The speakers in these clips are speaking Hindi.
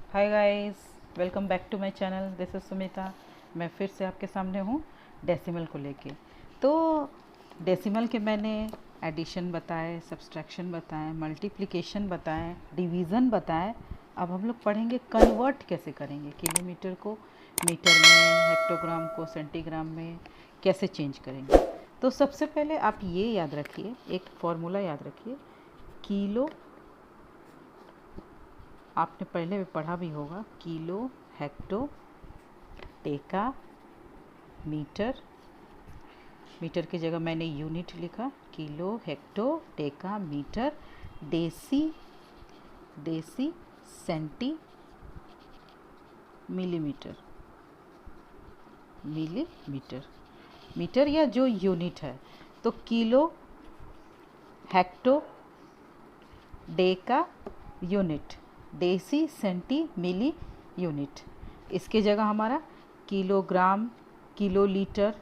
Hi guys, welcome back to my channel. This is Sumita. मैं फिर से आपके सामने हूँ डेसिमल को लेके। तो डेसिमल के मैंने एडिशन बताए, सब्सट्रैक्शन बताएं, मल्टीप्लिकेशन बताएं, डिवीज़न बताएं। अब हम लोग पढ़ेंगे कन्वर्ट कैसे करेंगे, किलोमीटर को मीटर में, हेक्टोग्राम को सेंटीग्राम में कैसे चेंज करेंगे। तो सबसे पहले आप ये याद रखिए, एक फॉर्मूला याद रखिए। किलो, आपने पहले भी पढ़ा भी होगा, kilo hecto deca metre. Metre की जगह मैंने यूनिट लिखा, kilo hecto deca metre. Deci, deci centi millimetre, millimetre, metre या जो यूनिट है। तो kilo hecto deca unit, deci centi milli unit. इसके जगह हमारा किलोग्राम, किलो लीटर,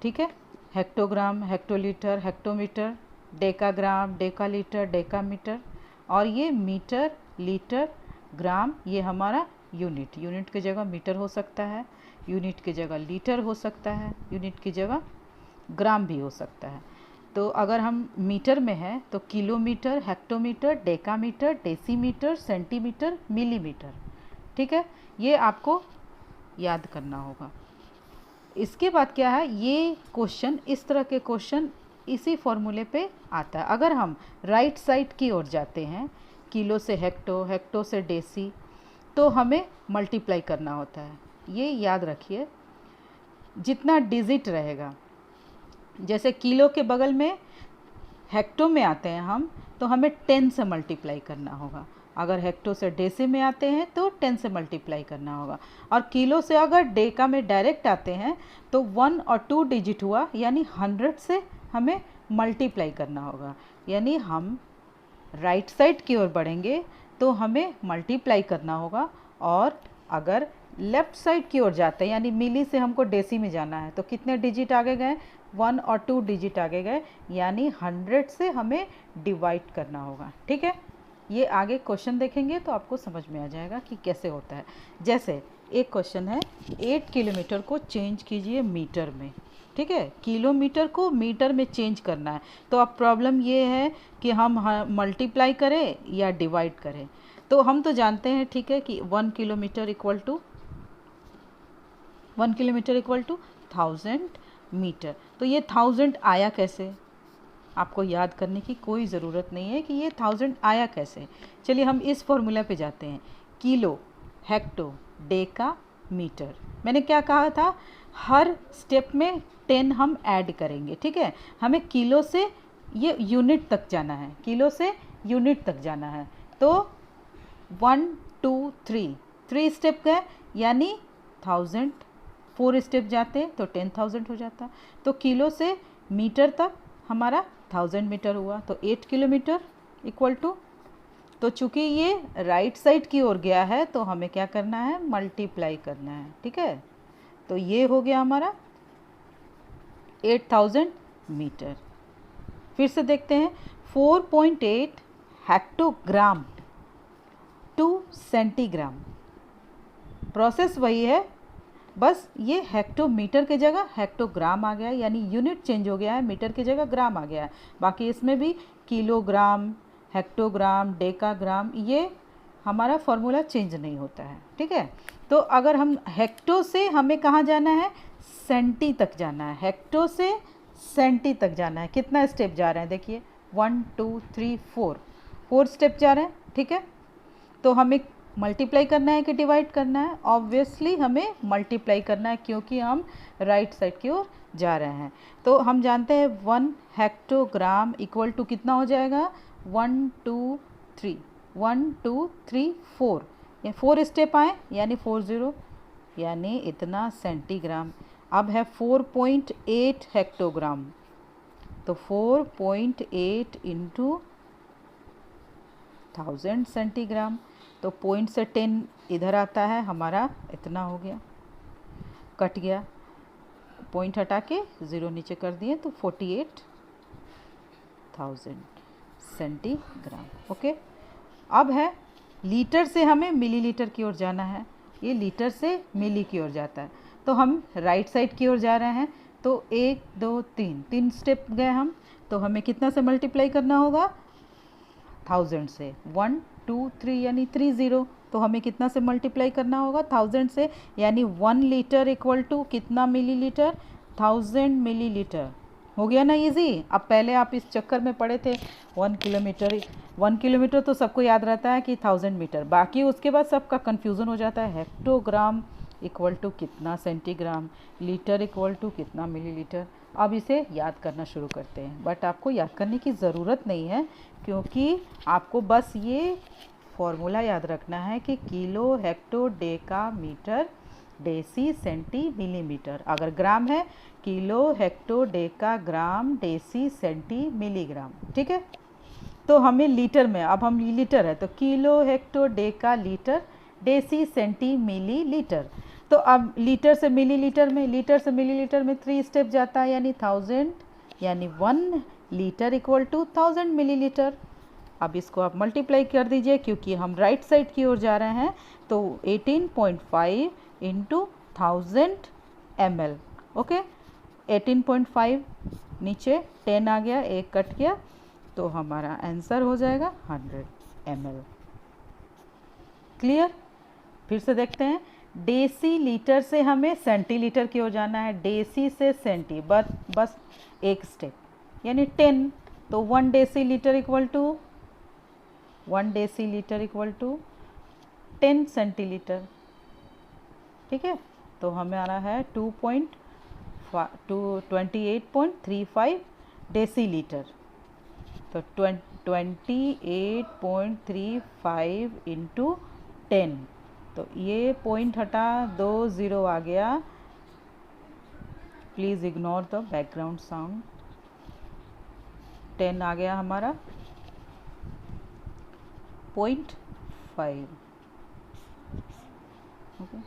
ठीक है, hectogram, hectolitre, hectometre, decagram, decalitre, decametre, और ये मीटर, लीटर, ग्राम, ये हमारा यूनिट। यूनिट की जगह मीटर हो सकता है, यूनिट की जगह लीटर हो सकता है, यूनिट की जगह ग्राम भी हो सकता है। तो अगर हम मीटर में हैं तो kilometre, hectometre, decametre, decimetre, centimetre, millimetre, ठीक है। ये आपको याद करना होगा। इसके बाद क्या है, ये क्वेश्चन, इस तरह के क्वेश्चन इसी फॉर्मूले पे आता है। अगर हम राइट साइड की ओर जाते हैं, किलो से हेक्टो, हेक्टो से डेसी, तो हमें मल्टीप्लाई करना होता है। ये याद रखिए, जितना डिजिट रहेगा, जैसे किलो के बगल में हेक्टो में आते हैं हम, तो हमें 10 से मल्टीप्लाई करना होगा। अगर हेक्टो से डेसी में आते हैं तो 10 से मल्टीप्लाई करना होगा। और किलो से अगर डेका में डायरेक्ट आते हैं तो 1 और 2 डिजिट हुआ, यानी 100 से हमें मल्टीप्लाई करना होगा। यानी हम राइट साइड की ओर बढ़ेंगे तो हमें मल्टीप्लाई करना होगा। और अगर लेफ़्ट साइड की ओर जाते हैं, यानी मिली से हमको डेसी में जाना है, तो कितने डिजिट आगे गए, 1 और 2 डिजिट आगे गए, यानी 100 से हमें डिवाइड करना होगा, ठीक है। ये आगे क्वेश्चन देखेंगे तो आपको समझ में आ जाएगा कि कैसे होता है। जैसे एक क्वेश्चन है, 8 किलोमीटर को चेंज कीजिए मीटर में, ठीक है। किलोमीटर को मीटर में चेंज करना है। तो अब प्रॉब्लम ये है कि हम मल्टीप्लाई करें या डिवाइड करें। तो हम तो जानते हैं, ठीक है, कि 1 किलोमीटर इक्वल टू 1000 मीटर। तो ये 1000 आया कैसे, आपको याद करने की कोई ज़रूरत नहीं है कि ये 1000 आया कैसे। चलिए हम इस फॉर्मूला पे जाते हैं। किलो हेक्टो डेका मीटर, मैंने क्या कहा था, हर स्टेप में 10 हम ऐड करेंगे, ठीक है। हमें किलो से ये यूनिट तक जाना है, किलो से यूनिट तक जाना है। तो 1 2 3, 3 स्टेप गए, यानी 1000। 4 स्टेप जाते तो 10,000 हो जाता। तो किलो से मीटर तक हमारा 1000 मीटर हुआ, तो 8 किलोमीटर इक्वल टू, तो चूँकि ये राइट साइड की ओर गया है तो हमें क्या करना है, मल्टीप्लाई करना है, ठीक है। तो ये हो गया हमारा 8000 मीटर। फिर से देखते हैं, 4.8 हेक्टोग्राम टू सेंटीग्राम। प्रोसेस वही है, बस ये हेक्टोमीटर की जगह हेक्टोग्राम आ गया, यानी यूनिट चेंज हो गया है, मीटर की जगह ग्राम आ गया है। बाकी इसमें भी किलोग्राम, हेक्टोग्राम, डेकाग्राम, ये हमारा फॉर्मूला चेंज नहीं होता है, ठीक है। तो अगर हम हेक्टो से हमें कहाँ जाना है, सेंटी तक जाना है। हेक्टो से सेंटी तक जाना है। कितना स्टेप जा रहे हैं, देखिए 1 2 3 4 स्टेप जा रहे हैं, ठीक है। तो हमें मल्टीप्लाई करना है कि डिवाइड करना है, ऑब्वियसली हमें मल्टीप्लाई करना है, क्योंकि हम राइट साइड की ओर जा रहे हैं। तो हम जानते हैं 1 हेक्टोग्राम इक्वल टू कितना हो जाएगा, 1 2 3, 1 2 3 4, या 4 स्टेप आए, यानी 40, यानी इतना सेंटीग्राम। अब है 4.8 हेक्टोग्राम, तो 4.8 इंटू 1000 सेंटीग्राम। तो पॉइंट से 10 इधर आता है, हमारा इतना हो गया, कट गया, पॉइंट हटा के 0 नीचे कर दिए, तो 48,000 सेंटीग्राम। ओके, अब है लीटर से हमें मिलीलीटर की ओर जाना है, ये लीटर से मिली की ओर जाता है। तो हम राइट साइड की ओर जा रहे हैं, तो 1 2 3 3 स्टेप गए हम, तो हमें कितना से मल्टीप्लाई करना होगा, 1000 से। 1 2 3 यानी 30, तो हमें कितना से मल्टीप्लाई करना होगा, 1000 से, यानी 1 लीटर इक्वल टू कितना मिलीलीटर, 1000 मिलीलीटर। हो गया ना इजी। अब पहले आप इस चक्कर में पड़े थे 1 किलोमीटर, 1 किलोमीटर तो सबको याद रहता है कि 1000 मीटर, बाकी उसके बाद सबका कन्फ्यूज़न हो जाता है। हेक्टोग्राम इक्वल टू कितना सेंटीग्राम, लीटर इक्वल टू कितना मिलीलीटर। अब इसे याद करना शुरू करते हैं, बट आपको याद करने की ज़रूरत नहीं है, क्योंकि आपको बस ये फॉर्मूला याद रखना है कि kilo, hecto, deca, metre, deci, centi, millimetre. अगर ग्राम है, kilo, hecto, deca, gram, deci, centi, milligram. ठीक है, तो हमें लीटर में, अब हम लीटर है तो kilo, hecto, deca, litre, deci, centi, milli, litre. तो अब लीटर से मिलीलीटर में, लीटर से मिलीलीटर में 3 स्टेप जाता है, यानी 1000, यानी 1 लीटर इक्वल टू 1000 मिलीलीटर। अब इसको आप मल्टीप्लाई कर दीजिए, क्योंकि हम राइट साइड की ओर जा रहे हैं, तो 18.5 इंटू 1000 ml। ओके, 18.5 नीचे 10 आ गया, एक कट गया, तो हमारा आंसर हो जाएगा 100 ml। क्लियर? फिर से देखते हैं, डेसी लीटर से हमें सेंटीलीटर की ओर जाना है, डेसी से सेंटी, बस एक स्टेप, यानी 10। तो 1 deci litre equal to 1 deci litre equal to 10 centilitre. ठीक है, तो हमें आ रहा है 28.35 डेसी लीटर। तो 28.35 इंटू 10, तो ये पॉइंट हटा, 2 0 आ गया, please ignore the background sound. 10 आ गया हमारा 0.5। ओके,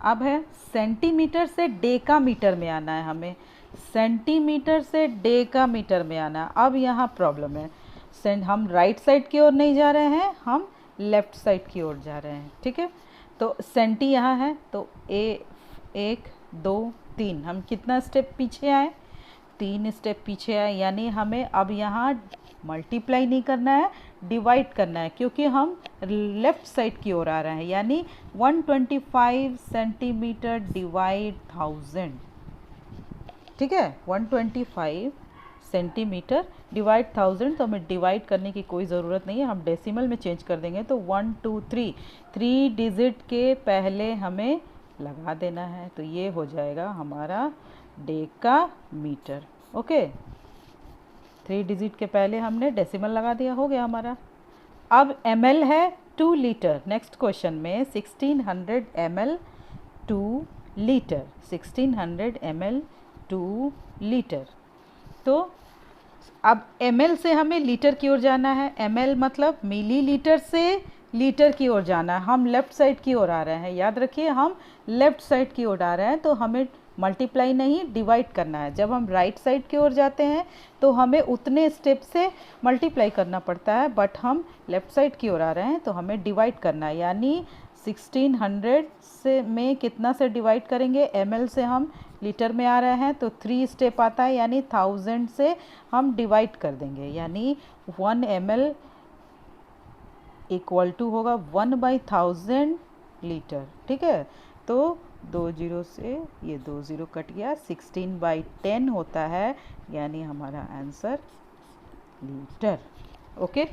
अब है सेंटीमीटर से डेकामीटर में आना है हमें, सेंटीमीटर से डेकामीटर में आना है। अब यहाँ प्रॉब्लम है, हम राइट साइड की ओर नहीं जा रहे हैं, हम लेफ्ट साइड की ओर जा रहे हैं। ठीक है, तो सेंटी यहाँ है, तो 1 2 3, हम कितना स्टेप पीछे आए, 3 स्टेप पीछे आए, यानी हमें अब यहाँ मल्टीप्लाई नहीं करना है, डिवाइड करना है, क्योंकि हम लेफ़्ट साइड की ओर आ रहे हैं, यानी 125 सेंटीमीटर डिवाइड 1000। ठीक है, 125 सेंटीमीटर डिवाइड 1000, तो हमें डिवाइड करने की कोई ज़रूरत नहीं है, हम डेसिमल में चेंज कर देंगे। तो 1 2 3 डिजिट के पहले हमें लगा देना है, तो ये हो जाएगा हमारा डेका मीटर। ओके, 3 डिजिट के पहले हमने डेसिमल लगा दिया, हो गया हमारा। अब ml है 2 लीटर, नेक्स्ट क्वेश्चन में 1600 ml 2 लीटर, 1600 ml 2 लीटर। तो अब ml से हमें लीटर की ओर जाना है, ml मतलब मिलीलीटर से लीटर की ओर जाना है, हम लेफ़्ट साइड की ओर आ रहे हैं, याद रखिए हम लेफ़्ट साइड की ओर आ रहे हैं, तो हमें मल्टीप्लाई नहीं डिवाइड करना है। जब हम राइट साइड की ओर जाते हैं तो हमें उतने स्टेप से मल्टीप्लाई करना पड़ता है, बट हम लेफ़्ट साइड की ओर आ रहे हैं तो हमें डिवाइड करना है, यानी 1600 से में कितना से डिवाइड करेंगे, ml से हम लीटर में आ रहे हैं, तो 3 स्टेप आता है, यानी 1000 से हम डिवाइड कर देंगे, यानी 1 ml इक्वल टू होगा 1/1000 लीटर। ठीक है, तो 2 0 से ये 2 0 कट गया, 16/10 होता है, यानी हमारा आंसर लीटर। ओके,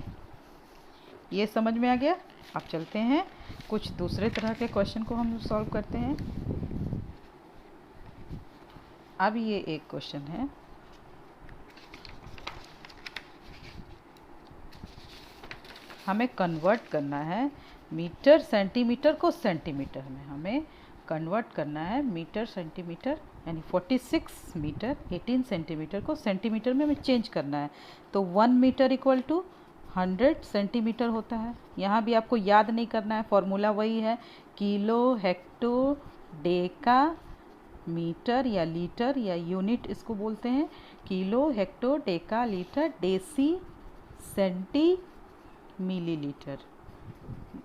ये समझ में आ गया। अब चलते हैं कुछ दूसरे तरह के क्वेश्चन को हम सॉल्व करते हैं। अब ये एक क्वेश्चन है, हमें कन्वर्ट करना है मीटर सेंटीमीटर को सेंटीमीटर में, हमें कन्वर्ट करना है मीटर सेंटीमीटर, यानी 46 मीटर 18 सेंटीमीटर को सेंटीमीटर में हमें चेंज करना है। तो 1 मीटर इक्वल टू 100 सेंटीमीटर होता है। यहाँ भी आपको याद नहीं करना है, फॉर्मूला वही है, किलो, हेक्टो, डेका, मीटर या लीटर या यूनिट इसको बोलते हैं, kilo, hecto, deca, litre, deci, centi, millilitre.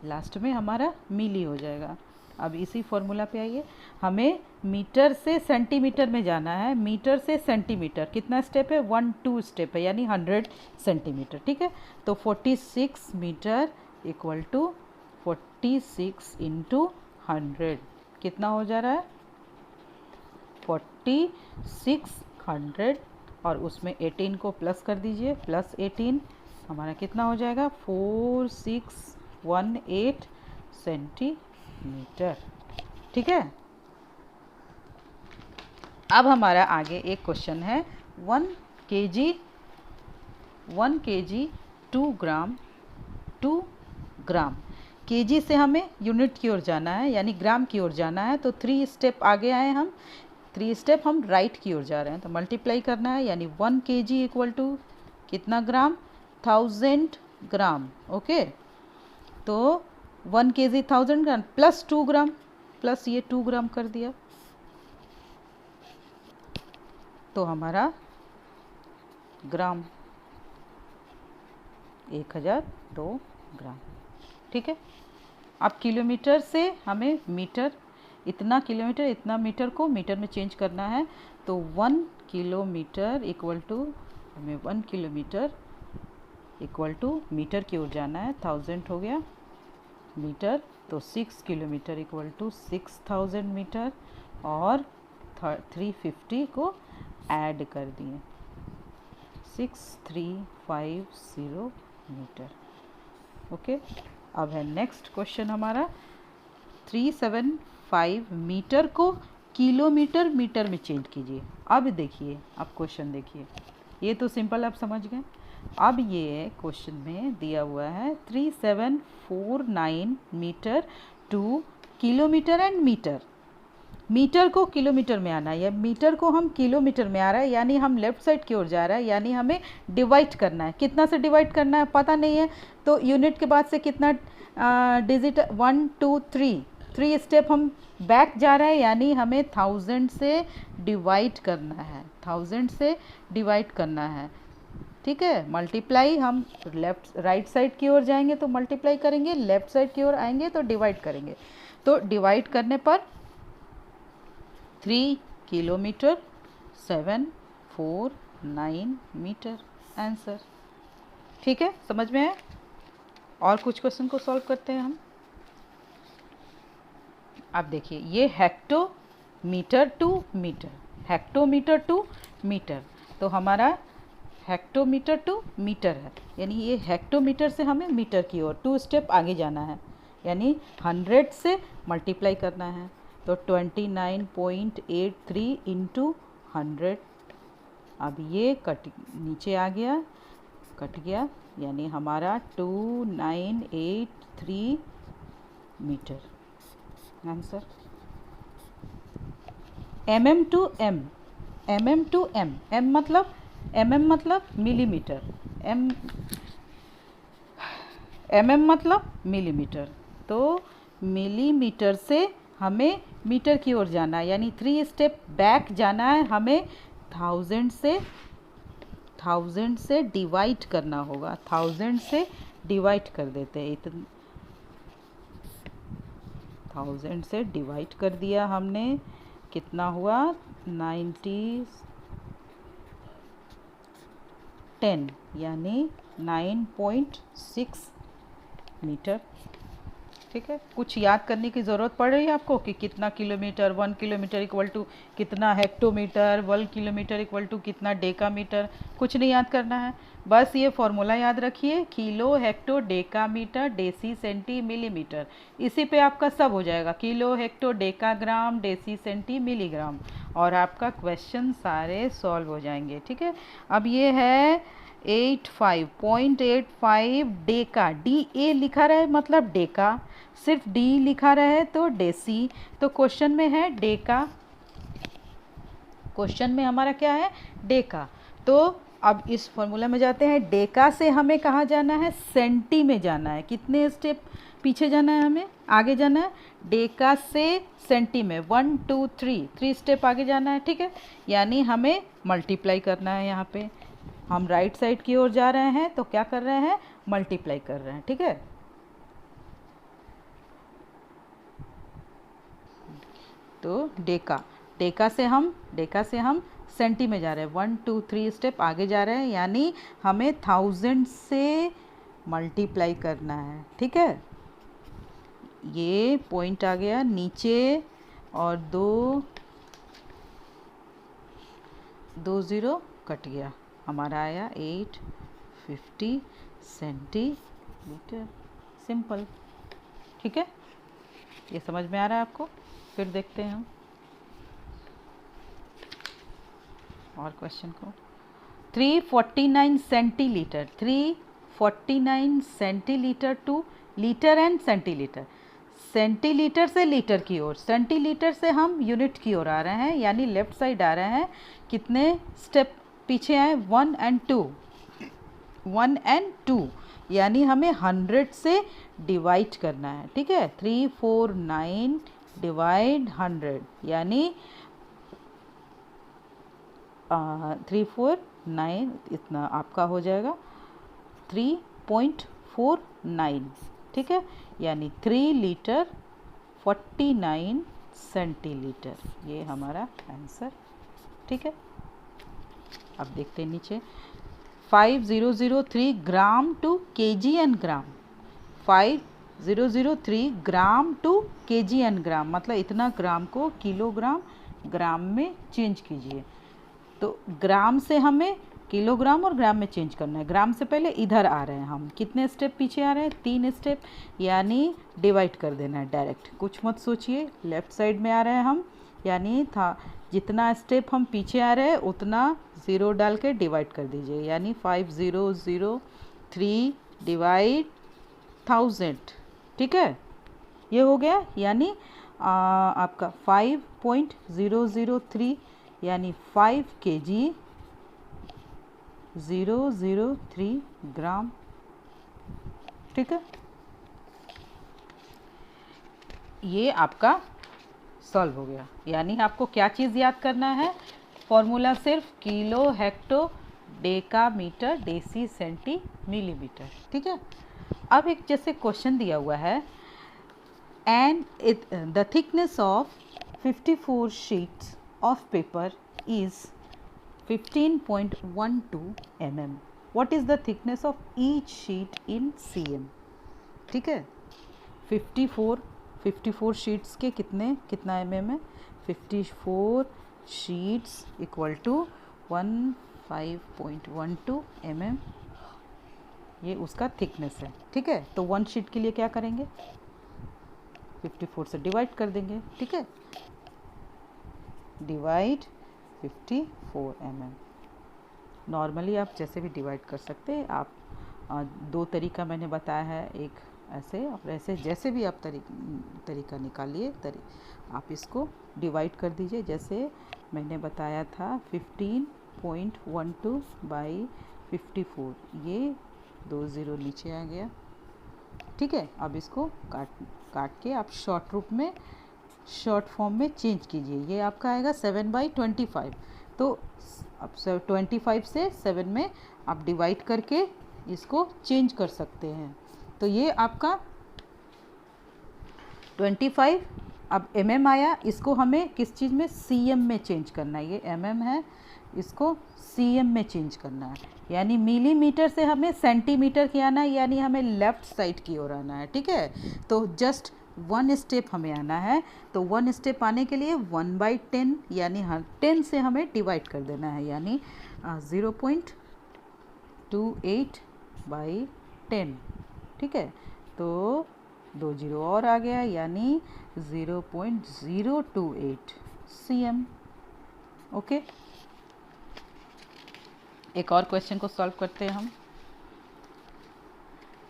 Last में हमारा मिली हो जाएगा। अब इसी फॉर्मूला पे आइए, हमें मीटर से सेंटीमीटर में जाना है। मीटर से सेंटीमीटर कितना स्टेप है, 1 2 स्टेप है, यानी 100 सेंटीमीटर। ठीक है, तो 46 मीटर इक्वल टू 46 इंटू 100 कितना हो जा रहा है, 4600, और उसमें 18 को प्लस कर दीजिए, प्लस 18 हमारा कितना हो जाएगा, 4618 सेंटीमीटर। ठीक है, अब हमारा आगे एक क्वेश्चन है, 1 kg 2 ग्राम 2 ग्राम। केजी से हमें यूनिट की ओर जाना है, यानी ग्राम की ओर जाना है, तो 3 स्टेप आगे आए हम, 3 स्टेप हम राइट की ओर जा रहे हैं, तो मल्टीप्लाई करना है, यानी 1 kg इक्वल टू कितना ग्राम, 1000 ग्राम। ओके, तो 1 kg 1000 ग्राम प्लस 2 ग्राम, प्लस ये 2 ग्राम कर दिया, तो हमारा ग्राम 1002 ग्राम। ठीक है, अब किलोमीटर से हमें मीटर, इतना किलोमीटर इतना मीटर को मीटर में चेंज करना है, तो 1 किलोमीटर इक्वल टू, हमें 1 किलोमीटर इक्वल टू मीटर की ओर जाना है, 1000 हो गया मीटर, तो 6 किलोमीटर इक्वल टू 6000 मीटर, और 350 को ऐड कर दिए, 6350 मीटर। ओके, अब है नेक्स्ट क्वेश्चन हमारा, 375 मीटर को किलोमीटर मीटर में चेंज कीजिए। अब देखिए, अब क्वेश्चन देखिए, ये तो सिंपल आप समझ गए। अब ये क्वेश्चन में दिया हुआ है 3749 metre to kilometre and metre. Metre को किलोमीटर में आना है, या मीटर को हम किलोमीटर में आ रहा है, यानी हम लेफ्ट साइड की ओर जा रहा है, यानी हमें डिवाइड करना है। कितना से डिवाइड करना है पता नहीं है, तो यूनिट के बाद से कितना डिजिट, 1 2 3 स्टेप हम बैक जा रहे हैं, यानी हमें 1000 से डिवाइड करना है, 1000 से डिवाइड करना है। ठीक है, मल्टीप्लाई हम लेफ्ट राइट साइड की ओर जाएंगे तो मल्टीप्लाई करेंगे, लेफ्ट साइड की ओर आएंगे तो डिवाइड करेंगे। तो डिवाइड करने पर 3 किलोमीटर 749 मीटर आंसर। ठीक है, समझ में है। और कुछ क्वेश्चन को सॉल्व करते हैं हम। अब देखिए, ये hectometre to metre, hectometre to metre, तो हमारा हेक्टोमीटर टू मीटर है, यानी ये हेक्टोमीटर से हमें मीटर की ओर 2 स्टेप आगे जाना है, यानी 100 से मल्टीप्लाई करना है, तो 29.83 इंटू 100। अब ये नीचे आ गया, कट गया, यानी हमारा 2983 metre answer. mm to m, mm to m, m मतलब मिलीमीटर, mm मतलब मिलीमीटर, तो मिलीमीटर से हमें मीटर की ओर जाना है, यानी 3 स्टेप बैक जाना है, हमें 1000 से डिवाइड करना होगा, 1000 से डिवाइड कर देते हैं, इतना 1000 से डिवाइड कर दिया हमने, कितना हुआ 10, यानी 9.6 मीटर। ठीक है, कुछ याद करने की ज़रूरत पड़ रही है आपको कि कितना किलोमीटर, 1 किलोमीटर इक्वल टू कितना हेक्टोमीटर, 1 किलोमीटर इक्वल टू कितना डेकामीटर, कुछ नहीं याद करना है, बस ये फॉर्मूला याद रखिए, kilo hecto decametre deci centi millimetre, इसी पे आपका सब हो जाएगा, kilo hecto decagram deci centi milligram, और आपका क्वेश्चन सारे सॉल्व हो जाएंगे। ठीक है, अब ये है 85.85 डेका, डी ए लिखा रहा है मतलब डेका, सिर्फ डी लिखा रहा है तो डेसी, तो क्वेश्चन में है डेका, क्वेश्चन में हमारा क्या है डेका। तो अब इस फॉर्मूला में जाते हैं, डेका से हमें कहाँ जाना है, सेंटी में जाना है, कितने स्टेप पीछे जाना है, हमें आगे जाना है, डेका से सेंटी में 1 2 3 स्टेप आगे जाना है। ठीक है, यानी हमें मल्टीप्लाई करना है, यहाँ पे हम राइट साइड की ओर जा रहे हैं तो क्या कर रहे हैं, मल्टीप्लाई कर रहे हैं। ठीक है, तो डेका से हम सेंटी में जा रहे हैं, 1 2 3 स्टेप आगे जा रहे हैं, यानी हमें 1000 से मल्टीप्लाई करना है। ठीक है, ये पॉइंट आ गया नीचे और दो 0 कट गया, हमारा आया 850 सेंटीमीटर। सिंपल। ठीक है, ये समझ में आ रहा है आपको? फिर देखते हैं हम और क्वेश्चन को। 349 centilitre, 349 centilitre two litre and centilitre. Centilitre से लीटर की ओर, सेंटीलीटर से हम यूनिट की ओर आ रहे हैं, यानी लेफ्ट साइड आ रहे हैं। कितने स्टेप पीछे आए? 1 and 2, 1 and 2, यानी हमें 100 से डिवाइड करना है। ठीक है, 349 डिवाइड 100, यानी 349 इतना आपका हो जाएगा 3.49। ठीक है, यानी 3 लीटर 49 सेंटीलीटर, ये हमारा आंसर। ठीक है, अब देखते हैं नीचे। 5003 gram to KG and gram, 5003 gram to KG and gram, मतलब इतना ग्राम को किलोग्राम ग्राम में चेंज कीजिए। तो ग्राम से हमें किलोग्राम और ग्राम में चेंज करना है। ग्राम से पहले इधर आ रहे हैं हम, कितने स्टेप पीछे आ रहे हैं? 3 स्टेप, यानी डिवाइड कर देना है डायरेक्ट, कुछ मत सोचिए। लेफ्ट साइड में आ रहे हैं हम, यानी था जितना स्टेप हम पीछे आ रहे हैं उतना 0 डाल के डिवाइड कर दीजिए, यानी 5003 डिवाइड 1000। ठीक है, ये हो गया, यानी आपका 5.003, यानी 5 kg 003 ग्राम। ठीक है, ये आपका सॉल्व हो गया। यानी आपको क्या चीज़ याद करना है? फॉर्मूला सिर्फ kilo, hecto, deca, metre, deci, centi, millimetre. ठीक है, अब एक जैसे क्वेश्चन दिया हुआ है, and the thickness of 54 sheets of paper is 15.12 mm. What is the thickness of each sheet in cm? ठीक है, 54 शीट्स के कितना mm है? 54 शीट्स इक्वल टू 15.12 mm, ये उसका थिकनेस है। ठीक है, तो 1 शीट के लिए क्या करेंगे? 54 से डिवाइड कर देंगे। ठीक है, डिवाइड 54 mm। नॉर्मली आप जैसे भी डिवाइड कर सकते हैं। आप 2 तरीका मैंने बताया है, एक ऐसे और ऐसे, जैसे भी आप तरीका निकालिए, आप इसको डिवाइड कर दीजिए। जैसे मैंने बताया था 15.12 बाई 54, ये 2 0 नीचे आ गया। ठीक है, अब इसको काट के आप शॉर्ट फॉर्म में चेंज कीजिए। ये आपका आएगा 7/25। तो अब 25 से 7 में आप डिवाइड करके इसको चेंज कर सकते हैं। तो ये आपका 25 अब mm आया, इसको हमें किस चीज़ में? cm में चेंज करना है। ये mm है, इसको cm में चेंज करना है, यानी मिलीमीटर से हमें सेंटीमीटर की आना है, यानी हमें लेफ़्ट साइड की ओर आना है। ठीक है, तो जस्ट 1 स्टेप हमें आना है। तो 1 स्टेप आने के लिए 1/10, यानी 10 से हमें डिवाइड कर देना है, यानी 0.28 बाई 10। ठीक है, तो 2 0 और आ गया, यानी 0.028 cm। ओके, एक और क्वेश्चन को सॉल्व करते हैं हम।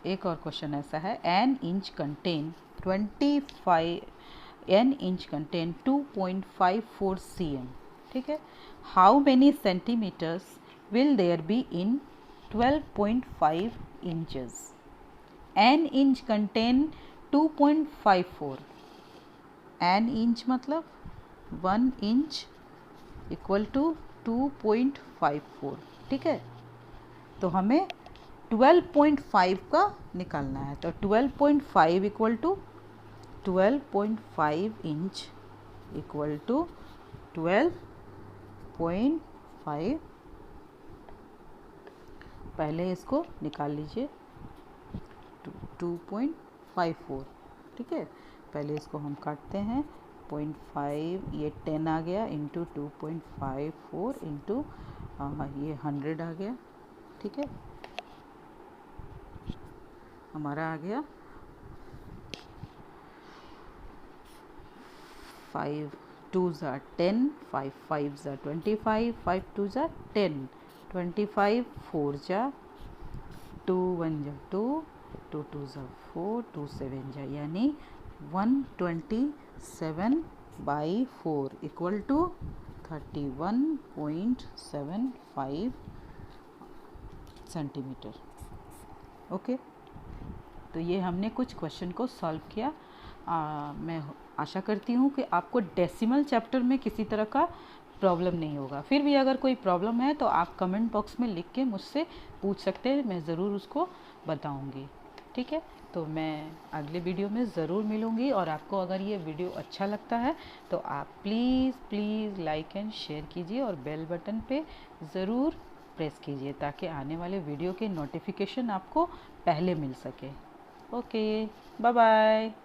एक और क्वेश्चन ऐसा है, एन इंच कंटेन 2.54 cm। ठीक है, how many centimetres will there be in 12.5 inches? An inch contain 2.54, an inch मतलब 1 इंच इक्वल टू 2.54। ठीक है, तो हमें 12.5 का निकालना है। तो 12.5 equal to 12.5 inch equal to 12.5। पहले इसको निकाल लीजिए, 2.54, ठीक है। पहले इसको हम काटते हैं, 0.5 ये 10 आ गया इंटू 2.54 इंटू ये 100 आ गया, ठीक है। हमारा आ गया 5 2s are 10, 5 5s are 25, 5 2s are 10, 25 4 जा 2 1 जा 2, 2 2s are 4, 2 7 जा यानी 127/4 इक्वल टू 31.75 सेंटीमीटर। ओके, तो ये हमने कुछ क्वेश्चन को सॉल्व किया। मैं आशा करती हूँ कि आपको डेसिमल चैप्टर में किसी तरह का प्रॉब्लम नहीं होगा। फिर भी अगर कोई प्रॉब्लम है तो आप कमेंट बॉक्स में लिख के मुझसे पूछ सकते हैं, मैं ज़रूर उसको बताऊँगी, ठीक है। तो मैं अगले वीडियो में ज़रूर मिलूँगी, और आपको अगर ये वीडियो अच्छा लगता है तो आप प्लीज़ लाइक एंड शेयर कीजिए और बेल बटन पे ज़रूर प्रेस कीजिए ताकि आने वाले वीडियो के नोटिफिकेशन आपको पहले मिल सके। Okay, bye bye.